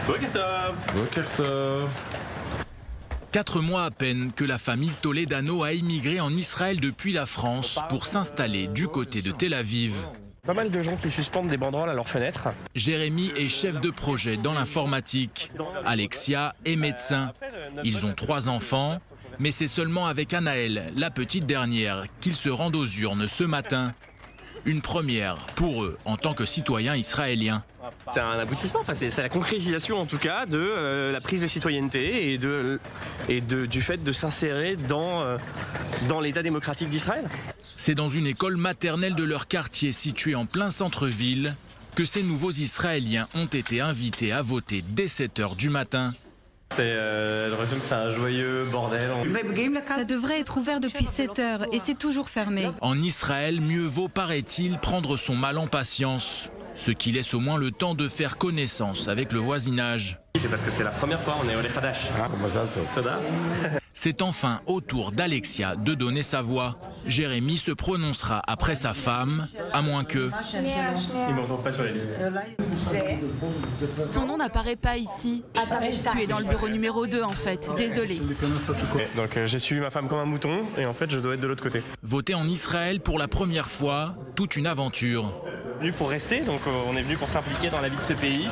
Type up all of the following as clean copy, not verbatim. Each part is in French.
Boker Tov. 4 mois à peine que la famille Toledano a émigré en Israël depuis la France pour s'installer du côté de Tel Aviv. Pas mal de gens qui suspendent des banderoles à leurs fenêtres. Jérémy est chef de projet dans l'informatique. Alexia est médecin. Ils ont 3 enfants, mais c'est seulement avec Anaël, la petite dernière, qu'ils se rendent aux urnes ce matin. Une première pour eux en tant que citoyens israéliens. C'est un aboutissement, enfin, c'est la concrétisation en tout cas de la prise de citoyenneté et du fait de s'insérer dans l'État démocratique d'Israël. C'est dans une école maternelle de leur quartier située en plein centre-ville que ces nouveaux Israéliens ont été invités à voter dès 7 h du matin. J'ai l'impression que c'est un joyeux bordel. Ça devrait être ouvert depuis 7 h et c'est toujours fermé. En Israël, mieux vaut, paraît-il, prendre son mal en patience, ce qui laisse au moins le temps de faire connaissance avec le voisinage. C'est parce que c'est la première fois, on est au Lechadash. C'est enfin au tour d'Alexia de donner sa voix. Jérémy se prononcera après sa femme, à moins que... Il ne me retrouve pas sur les listes. Son nom n'apparaît pas ici. Tu es dans le bureau numéro 2 en fait, désolé. Donc j'ai suivi ma femme comme un mouton et en fait je dois être de l'autre côté. Voter en Israël pour la première fois, toute une aventure. On est venu pour rester, donc on est venu pour s'impliquer dans la vie de ce pays.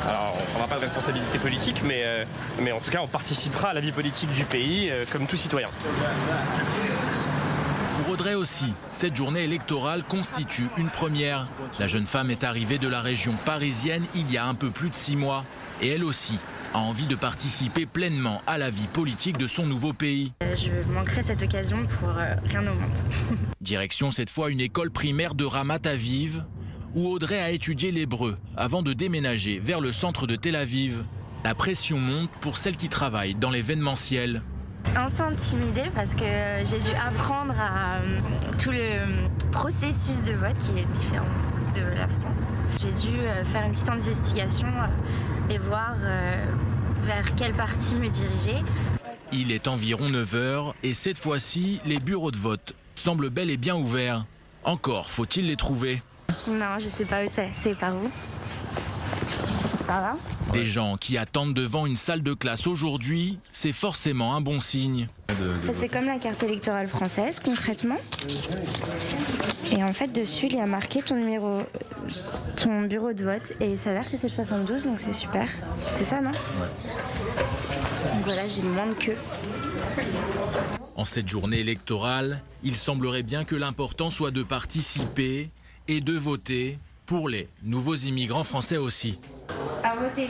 Alors on ne prendra pas de responsabilité politique, mais en tout cas on participera à la vie politique du pays comme tout citoyen. Pour Audrey aussi, cette journée électorale constitue une première. La jeune femme est arrivée de la région parisienne il y a un peu plus de 6 mois. Et elle aussi a envie de participer pleinement à la vie politique de son nouveau pays. Je manquerai cette occasion pour rien au monde. Direction cette fois une école primaire de Ramat Aviv, où Audrey a étudié l'hébreu avant de déménager vers le centre de Tel Aviv. La pression monte pour celles qui travaillent dans l'événementiel. Un peu intimidée parce que j'ai dû apprendre à tout le processus de vote qui est différent de la France. J'ai dû faire une petite investigation et voir vers quel parti me diriger. Il est environ 9 h et cette fois-ci, les bureaux de vote semblent bel et bien ouverts. Encore faut-il les trouver. Non, je sais pas où c'est. C'est par où? Par là? Des gens qui attendent devant une salle de classe aujourd'hui, c'est forcément un bon signe. C'est comme la carte électorale française, concrètement. Et en fait, dessus, il y a marqué ton numéro, ton bureau de vote. Et ça a l'air que c'est le 72, donc c'est super. C'est ça, non? Ouais. Donc voilà, j'ai moins de queue. En cette journée électorale, il semblerait bien que l'important soit de participer et de voter pour les nouveaux immigrants français aussi. À voter.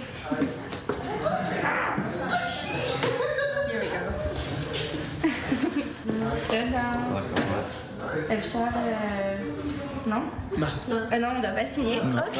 Non? Non, on ne doit pas signer. Ok.